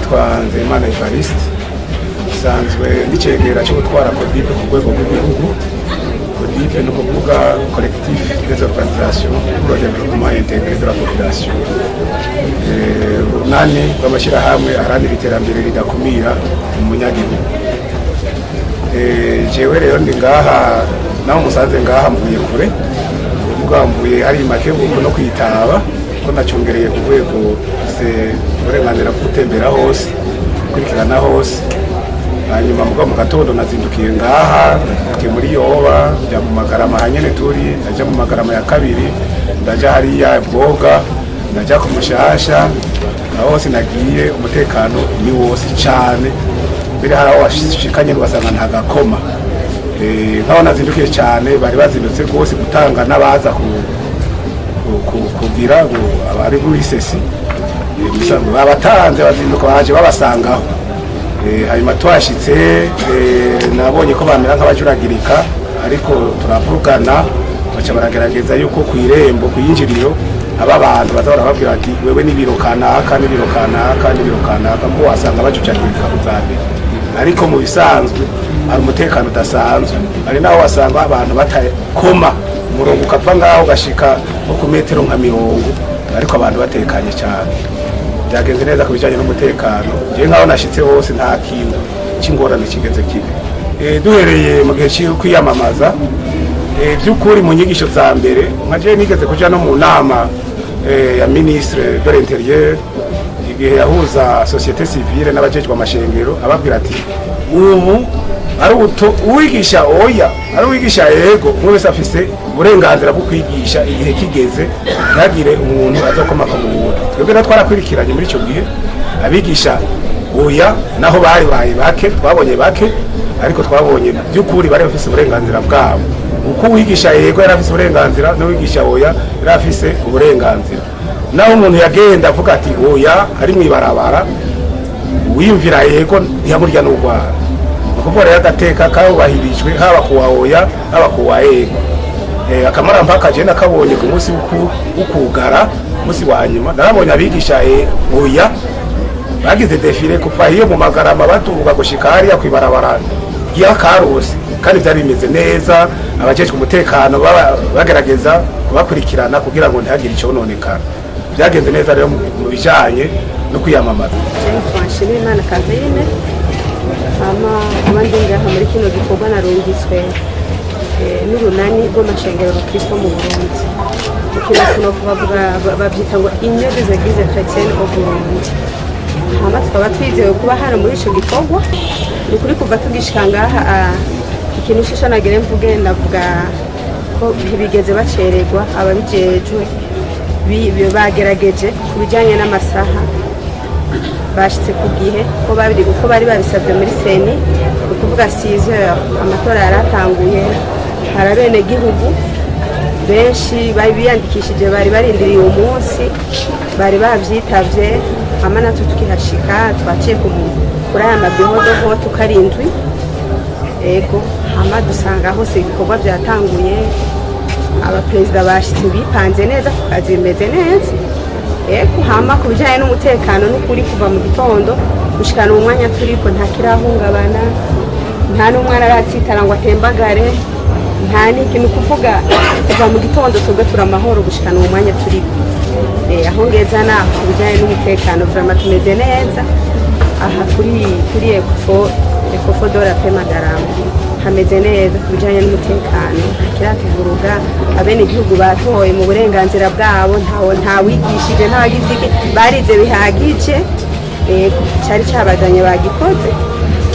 nitwa Nzeyimana Evariste sanzwe n'icegera cyo gutwara CODIP ku rwego rw'igihugu. CODIP ni ukuvuga collectif des organisations pour le développement intégré de la population, urunani rw'amashyirahamwe aharanira iterambere ridakumira umunyagihugu. Jewe rero ndi ngaha naho musanze ngaha mvuye kure, mvuye hari make buko no kwitaba ko nacungereye ku rwego uburenganzira bwo gutembera hose, kurikirana hose. Hanyuma mu gatondo nazindukiye ngaha muri Yoba, njya mu Magarama hanyene turi, ndaja mu Magarama ya kabiri, ndaja hariya Bwoga, ndaja ku Mushasha. Aho hose nagiye umutekano ni wose cyane, mbere haraho washikanye ugasanga nta gakoma. Nkaho nazindukiye cyane, bari bazindutse rwose gutanga n'abaza kugira ngo abari muri sesi bisanzwe babatanze bazinduka baje babasangaho. Hanyuma twashitse nabonye ko bamera nk'abajuragirika, ariko turavugana baca baragerageza yuko ku irembo ku yinjiriro aba bantu bazahora babwira ati wewe n'ibiro kanaka n'ibiro kanaka n'ibiro kanaka, ko wasanga bajucagirika kuzabe. Ariko mu bisanzwe hari umutekano udasanzwe, ari naho wasanga abantu batakoma umurongo ukava ngaho ugashika nko ku metero nka 50, ariko abantu batekanye cyane. Byagenze neza ku bijyanye n'umutekano. Je nkaho nashitse hose nta kintu cy'ingorane kigeze kibe. Duhereye mu gihe cyo kwiyamamaza, by'ukuri mu nyigisho za mbere nkaje nigeze kuja no mu nama ya ministre de l'Intérieur, igihe yahuza société civile n'abajejwe amashengero, ababwira ati ubu ari uwigisha oya, ari uwigisha yego, umwe wese afise uburenganzira bwo kwigisha igihe kigeze, ntagire umuntu azokomaka mu wundi. Twebwe twarakwirikiranye muri icyo gihe abigisha oya, naho bari bake, twabonye bake, ariko twabonye by'ukuri bari bafise uburenganzira bwabo. Uko uwigisha yego yari afise uburenganzira, n'uwigisha oya yari afise uburenganzira. Naho umuntu yagenda avuga ati oya ari mwibarabara, wiyumvira yego ntiyamurya n'urwara. Kuko rero agateka kabahirijwe haba kuwa oya haba kuwa yego. Akamara mpaka je nakabonye ku munsi ukugara, munsi wa nyuma narabonye abigisha oya bagize defile kuva hiyo mu Magarama batuvuga gushika hariya kwibarabara ya Karusi, kandi byari bimeze neza. Abajejwe umutekano bagerageza kubakurikirana kugira ngo ntihagire icyo nonekana. Byagenze neza rero mu bijanye no kwiyamamaza. Twashimira Imana Kavine abandi ngaha muri kino gikorwa narungitswe n'urunani rw'amashengero Kristo mu Burundi. Ikintu babyita ngo Union des Églises chrétiennes au Burundi. Tukaba twizewe kuba hano muri ico gikorwa. Ni kuri kuva tugishika ngaha, ikintu shisha nagire mvuge ndavuga ko ntibigeze bacererwa. Ababijejwe bagerageje ku bijyanye n'amasaha, bashitse ku gihe uko bari babisabye muri seni, ni ukuvuga 6 heures amatora yaratanguye. Hari abenegihugu benshi bari biyandikishije, bari barindiriye umunsi, bari bavyitavye. Hama natwe tukihashika twaciye kuri aya mabihodoho tukarindwi, ego hama dusanga hose ibikorwa byatanguye. Abaperezida bashitse bipanze neza, ku kazi bimeze neza. Ego hama ku bijyanye n'umutekano n'ukuri kuva mu gitondo gushikana umwanya turiko nta kirahungabana, nta n'umwe aratsitara ngo atembagare, nta n'ikintu kuvuga. Kuva mu gitondo twebwe turamahoro gushikana umwanya turiko. Aho ngeza naho ku bijyanye n'umutekano vraiment tumeze neza. Aha kuri Ecofo de la Paix Magarama hameze neza ku bijyanye n'umutekano, kiratuvuruga. Abenegihugu batoye mu burenganzira bwabo, ntawigishije, ntawagize barize bihagije, cyari cyabazanye bagikoze.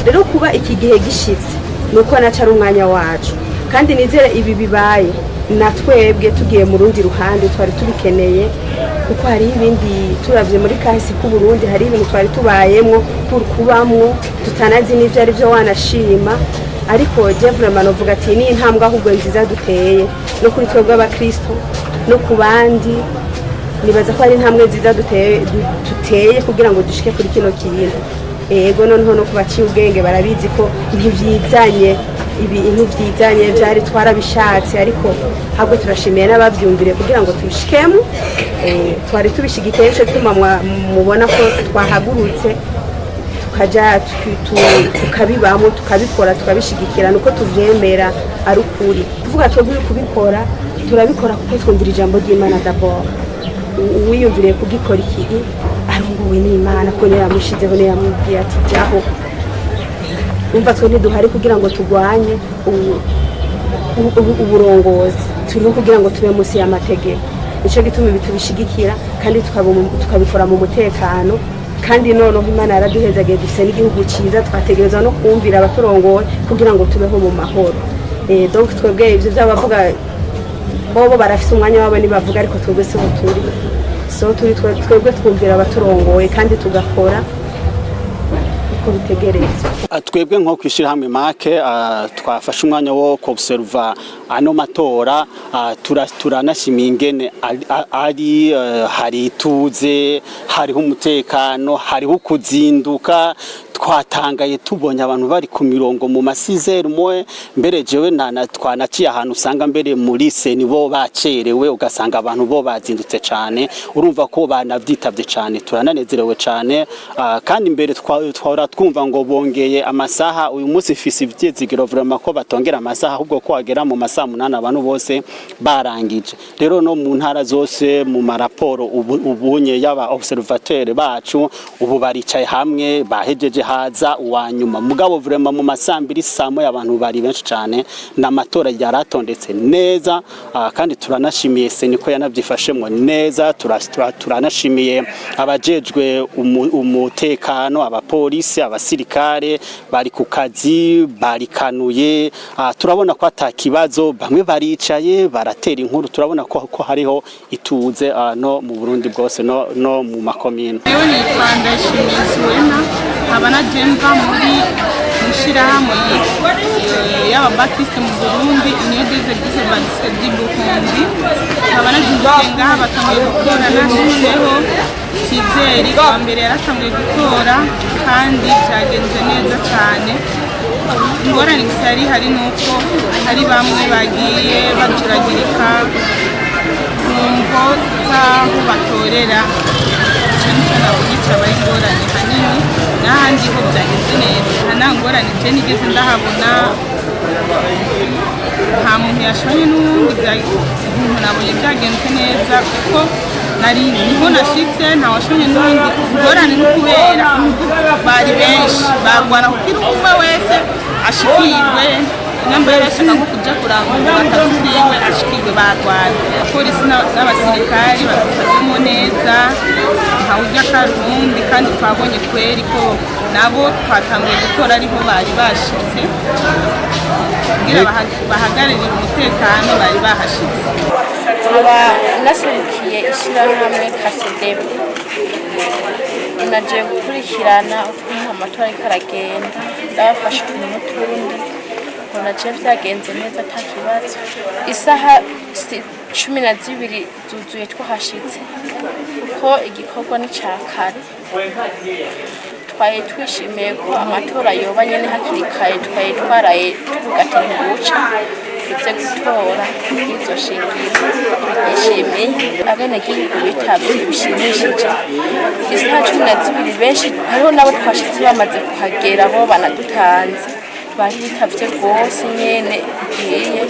Rero kuba iki gihe gishitse nuko naca ari umwanya wacu, kandi nizere ibi bibaye na twebwe tugiye mu rundi ruhande twari tubikeneye, kuko hari ibindi turavye muri kahise ku Burundi, hari ibintu twari tubayemwo kubamwo tutanazi n'ivyo ari byo wanashima. Ariko je vraiment novuga ati ni intambwe ahubwo nziza duteye, no kuri twebwe abakristo no ku bandi. Nibaza ko ari intambwe nziza duteye kugira ngo dushike kuri kino kintu. Ego noneho no kubaciye ubwenge barabizi ko ntivyizanye, ibintu vyizanye byari twarabishatse, ariko habwo turashimiye n'abavyumvire kugira ngo tubishikemo. Twari tubishigikiye cyo tuma mubona ko twahagurutse tukajya tukabibamo tukabikora tukabishigikira nuko tuvyemera ari ukuri kuvuga twebwe kubikora turabikora kuko twumvira ijambo ry'Imana d'abord wiyumviriye kugikora iki arunguwe n'Imana ko yamushizeho ne yamubwiye ati jyaho umva twe ntiduhari kugira ngo tugwanye uburongozi turiho kugira ngo tube munsi y'amategeko nico gituma bitubishigikira kandi tukabikora mu mutekano kandi noneho Imana yaraduhezagiye dufise n'igihugu cyiza twategereza no kumvira abaturongoye kugira ngo tubeho mu mahoro donc twebwe ivyo by'abavuga bobo barafise umwanya wabo nibavuga ariko twebwe se turi so turi twebwe twumvira abaturongoye kandi tugakora uko bitegereza twebwe nko kwishira hamwe make twafashe umwanya wo observa ano matora turanashimiye ingene ari hari tuze hariho umutekano hariho kuzinduka twatangaye tubonye abantu bari ku mirongo mu masizero moe mbere jewe twanaciye ahantu usanga mbere muri seni bo bacerewe ugasanga abantu bo bazindutse cyane urumva ko banavyitavye cyane turananezerewe cyane kandi mbere twahora twumva ngo bongeye amasaha uyu munsi fisi ivyizigiro vraiment ko batongera amasaha ahubwo ko agera mu masaha 8 abantu bose barangije rero no mu ntara zose mu maraporo ubunye yaba observateur bacu ubu baricaye hamwe bahejeje haza uwanyuma mugabo vraiment mu masambiri samo y'abantu bari benshi cyane n'amatora yaratondetse neza kandi turanashimiye seniko yanavyifashemwe neza turanashimiye abajejwe umutekano abapolisi abasirikare bari ku kazi barikanuye turabona ko atakibazo bamwe baricaye baratera inkuru turabona ko hariho ituze no mu Burundi bwose no mu makomine Ewe ni Pandashimizwena abana jemva muri ishirahamwe y'Ababaptiste mu Burundi Union des Églises Baptistes du Burundi abana jemva batangiye gukora nashizeho Sizeri kwa mbere yaratangiye gukora kandi cyagenze neza cyane ingorane gisari hari nuko hari bamwe bagiye bacuragirika kumvo z'aho batorera cyane abugica bari ingorane hanini n'ahandi ho byagenze neza nta ngorane je nigeze ndahabona nta muntu yashonye n'uwundi nabonye byagenze neza kuko nari niho nashitse nta washonye n'uwundi ingorane n'ukubera bari benshi bagwana kugira umwe wese ashikirwe nambere ashaka ko kuja kurangura bataziriwe ashikirwe bagwana polisi n'abasirikari bafatamo neza nta ujya karundi kandi twabonye kweri ko nabo twatangiye gukora ariho bari bashitse kugira bahagararira umutekano bari bahashitse aba nasubikiye ishirahamwe Kasedebe naje gukurikirana uko amatora aragenda ndabafasha n'utundi naje byagenze neza atakibazo isaha 12 zuzuye twahashitse ko igikorwa ni cyakare twaye twishimiye ko amatora yoba nyene hakiri kare twaye twaraye tugatanga ubuca tuze gutora izo shingiro yishimiye abenegihugu bitavye bishimishije isaha 12 benshi hariho nabo twashitse bamaze kuhagera bo banadutanze bahitavye rwose nyene igiye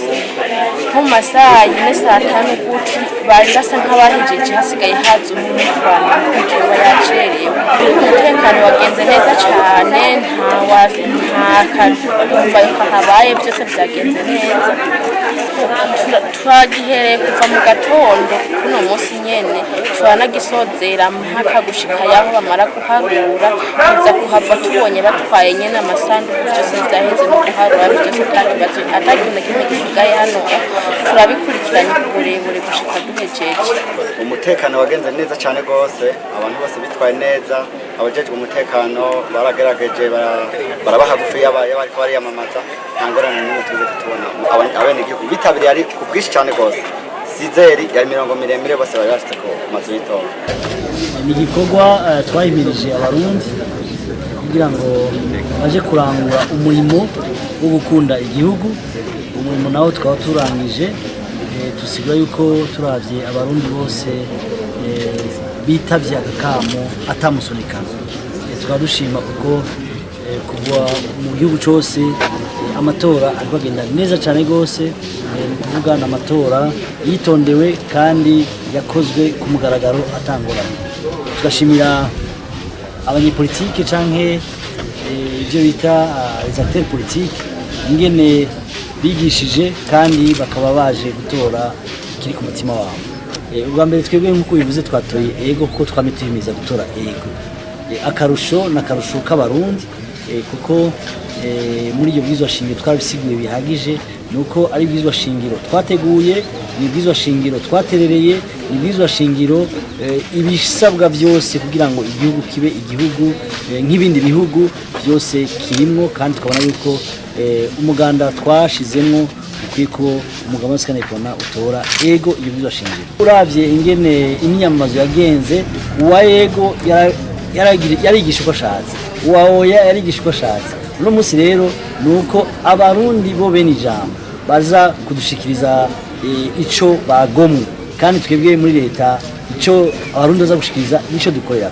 nko mu masaha yine saa 5 guti bari basa nk'abahejeje hasigaye haza umutwana kuko yacerewe umutekano wagenze neza cyane nta kanumva yuko habaye byose byagenze neza twagihereye kuva mu gatondo kuno munsi nyene turanagisozera mpaka gushika yaho bamara kuharura kuza kuhava tubonye batwaye nyene amasanduku byose byaheze no kuharura byose atakibazo atakintu kimwe gisigaye hano turabikurikiranye ku burebure gushika duhejeje umutekano wagenze neza cyane gose abantu bose bitwaye neza abajejwe umutekano baragerageje barabaha gufi y'abariko bariyamamaza ntangorane n'imwe tuze kutubona abenegihugu bitabiriye ari ku bwinshi cyane gose Sizeri yari mirongo miremire bose bari bashitse ku mazu y'itora ni igikorwa twahimirije abarundi kugira ngo baje kurangura umurimo wo gukunda igihugu umurimo nawo twaba turangije tusigura yuko turavye abarundi bose bitavye agakamo atamusunikana twadushima kuko kuva mu gihugu cyose amatora ariko agenda neza cyane rwose ni kuvuga ni amatora yitondewe kandi yakozwe ku mugaragaro atangoranye. Tugashimira abanyepolitike canke ibyo bita les acteurs politiques ingene bigishije kandi bakaba baje gutora kiri ku mutima wabo. Ubwa mbere twebwe nk'uko bivuze twatoye ego kuko twame tuyimiza gutora ego. Akarusho n'akarusho k'abarundi kuko muri iyo bwizwa shingiro twabisiguye bihagije nuko ari bwizwa shingiro twateguye, ni bwizwa shingiro twaterereye, ni bwizwa shingiro ibisabwa byose kugira ngo igihugu kibe igihugu nk'ibindi bihugu byose kirimo, kandi tukabona yuko umuganda twashizemo ukwiye ko umugabo wese kanayibona utora ego iyo bwizwa shingiro. Uravye ingene imyamamazo yagenze, uwa ego yarigisha uko ashatse, uwa oya yarigisha uko ashatse. Uno munsi rero nuko abarundi bo bene ijambo baza kudushikiriza ico bagomwe, kandi twebwe muri leta ico abarundi baza gushikiriza nico dukorera.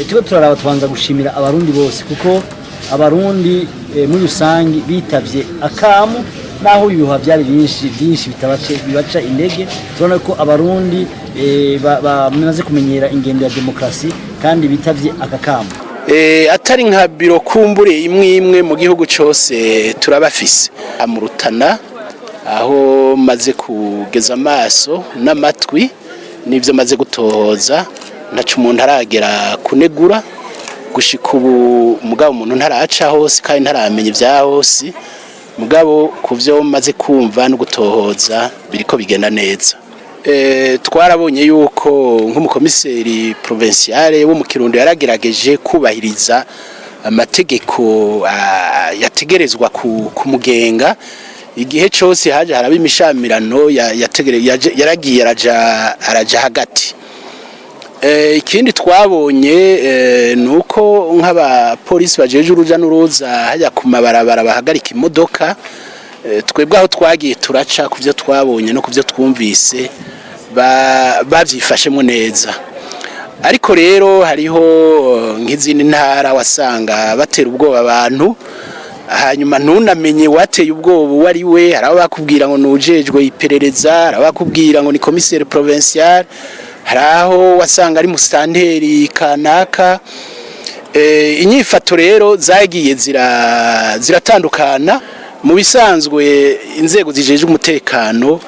Tuko turaraba tubanza gushimira abarundi bose kuko abarundi muri rusangi bitavye akamu, naho ibihuha byari byinshi bibaca intege. Turabona ko abarundi bamaze kumenyera ingendo ya demokrasi kandi bitavye akakamu. Atari nka biro kumbure imwe mu gihugu cyose turabafise mu Rutana, aho maze kugeza amaso n'amatwi nivyo maze gutohoza, ntacu umuntu aragera kunegura gushika ubu. Mugabo umuntu ntaraca hose kandi ntaramenya ibya hose, mugabo kuvyo maze kumva no gutohoza biriko bigenda neza. Twarabonye yuko nk'umukomiseri provinciale wo mu Kirundo yaragerageje kubahiriza amategeko yategerezwa kumugenga. Igihe cyose haje haraba imishamirano yaragiye araja hagati. Ikindi twabonye nuko nk'abapolisi bajeje uruja n'uruza hajya ku mabarabara bahagarika imodoka. Twebwe aho twagiye turaca kuvyo twabonye no kuvyo twumvise bavyifashemo neza. Ariko rero hariho nk'izindi ntara wasanga batera ubwoba abantu, hanyuma ntunamenye wateye ubwoba uwo ari we. Hari abo bakubwira ngo nujejwe iperereza, hari abo bakubwira ngo ni commissaire provincial, hari aho wasanga ari musitanteri kanaka. Inyifato rero zagiye ziratandukana. Mu bisanzwe inzego zijeje umutekano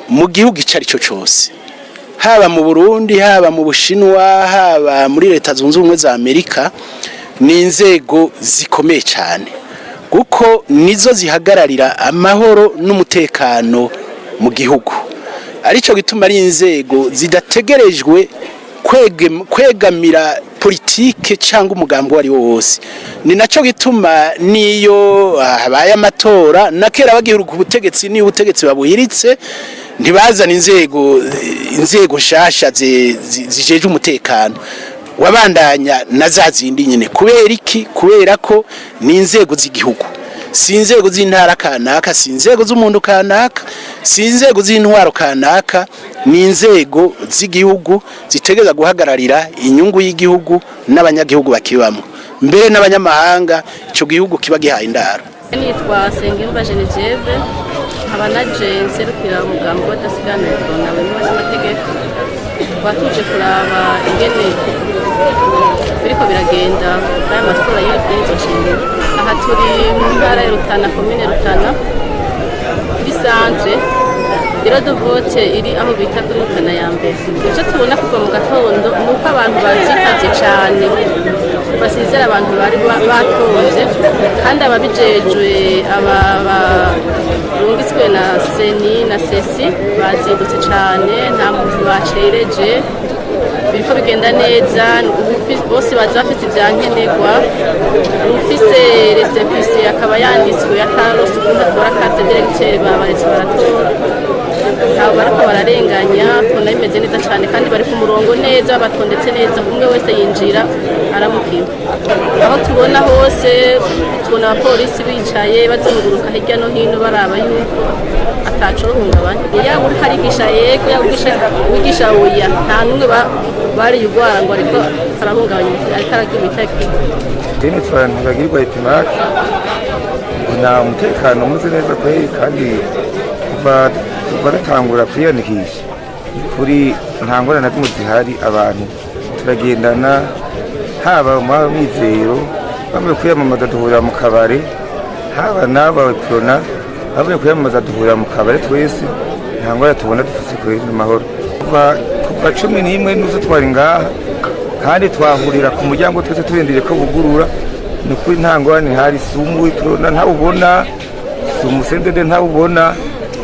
mu gihugu icari cyo cyose, haba mu Burundi, haba mu Bushinwa, haba muri Leta Zunze Ubumwe za Amerika, ni inzego zikomeye cyane kuko nizo zihagararira amahoro n'umutekano mu gihugu. Arico gituma ari inzego zidategerejwe kwegamira politike cyangwa umugambo wari wose. Ni naco gituma niyo habaye amatora na kera bagihuruka ubutegetsi ni ubutegetsi babuhiritse ntibazana inzego shasha zijeje umutekano, wabandanya na zazindi nyine. Kubera iki? Kubera ko ni inzego z'igihugu, si inzego z'intara kanaka, si inzego z'umuntu kanaka, si inzego z'intwaro kanaka, ni inzego z'igihugu zitegeza guhagararira inyungu y'igihugu n'abanyagihugu bakibamo, mbere n'abanyamahanga ico gihugu kiba gihaye indaro. Nitwa Sengimba Genevieve, nkaba naje nserukira umugambo w'abadasiganirwa n'abanywa n'amategeko. Twatuje kuraba ingene biriko biragenda aya matora y'ibwirizwa shingiro. Aha turi mu ntara ya Rutana, komine Rutana, kuri centre biro de vote iri aho bita kuri Rutana ya mbere. Ivyo tubona kuva mu gatondo nuko abantu bazitavye cane, basizera abantu bari batonze, kandi ababijejwe rungitswe na seni na sesi bazindutse cane, nta muntu bacereje, biriko bigenda neza. Bose baje bafite ivyankenerwa, ufise resepisi akaba yanditswe atarose ukunda kubara carte directeur babaretse baratora. Abo bariko bararenganya, tubona bimeze neza cane kandi bari ku murongo neza, batondetse neza, umwe wese yinjira aramukiwe. Aho tubona hose tubona abapolisi bicaye bazunguruka hirya no hino baraba yuko ataco ruhungabanya. Yaba uri karigisha yego, yaba wigisha oya, nta numwe bari yugwara ngo ariko arahungabanya, ariko aragira itekeko. deni tubagirwa ipimaki nta umutekano umeze neza kweri kandi kuva dutangura kwiyandikisha kuri nta ngorane na zimwe zihari abantu turagendana haba mu mizero bamwe kwiyamamaza duhurira mu kabare haba n'aba prona bamwe kwiyamamaza duhurira mu kabare twese nta ngorane tubona dufite kweri n'amahoro kuva 11 n'uzo twari ngaha kandi twahurira ku muryango twese turindiriye ko bugurura ni kuri nta ngorane hari sumu prona ntabubona sumusendede ntabubona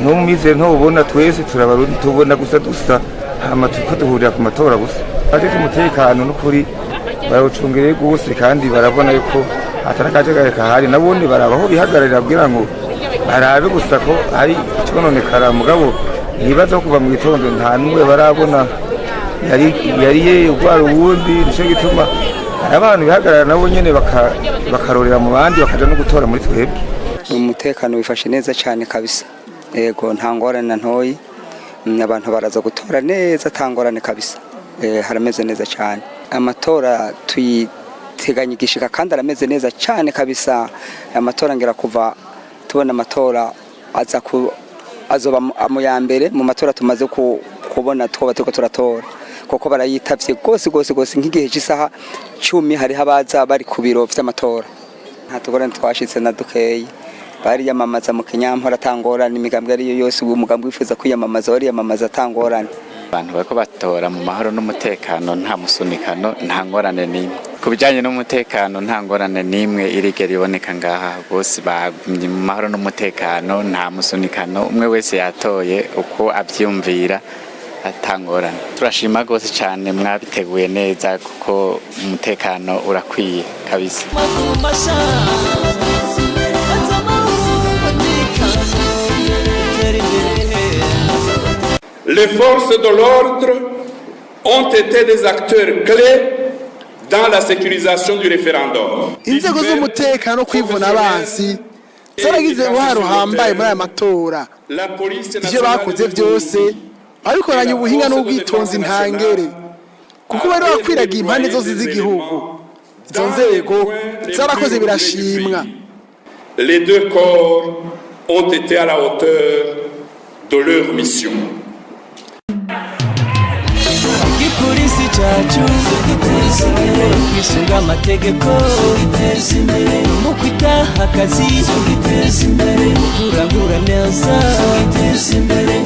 no mizero ntabubona twese turabarundi tubona gusa dusa hama tuko duhurira ku matora gusa aje umutekano n'ukuri barawucungereye gose kandi barabona yuko atarakaje kahari nabundi barabaho bihagararira bwira ngo barabe gusa ko ari icononekara mugabo nibaza kuva mu gitondo nta numwe barabona yari ye ugwara uwundi nico gituma abantu bihagarara nabo nyene bakarorera mu bandi bakaja no gutora muri twebwe umutekano wifashe neza cyane kabisa yego nta ngorane ntoyi abantu baraza gutora neza tangorane kabisa harameze neza cyane amatora tuyiteganya igishika kandi arameze neza cyane kabisa amatora ngira kuva tubona amatora azoba mu ya mbere mu matora tumaze kubona twoba turiko turatora kuko barayitavye gose nk'igihe cy'isaha 10 hari habaza bari ku biro vy'amatora nta tugorane twashitse na dukeyi bari yamamaza mu Kinyampora atangorana imigambwe ariyo yose uwo mugambi wifuza kwiyamamaza wari yamamaza atangorana abantu bariko batora mu mahoro n'umutekano nta musunikano nta ngorane nimwe kubijanye n'umutekano nta ngorane nimwe irigera iboneka ngaha bose bagumye mu mahoro n'umutekano nta musunikano umwe wese yatoye uko avyumvira atangorana turashima gose cyane mwabiteguye neza kuko umutekano urakwiye kabisa Les forces de l'ordre ont été des acteurs clés dans la sécurisation du référendum. Inzego z'umutekano kwivuna abansi zaragize uruhare ruhambaye muri aya matora. Ivyo bakoze byose babikoranye ubuhinga n'ubwitonzi ntangere kuko bari bakwiragiye impande zose z'igihugu. Izo nzego zarakoze birashimwa. Les deux corps ont été à la hauteur de leur mission. Igipolisi cyacu giteza imbere kwisunga amategeko giteza imbere mu kwitaha akazi giteza imbere kurangura neza giteza imbere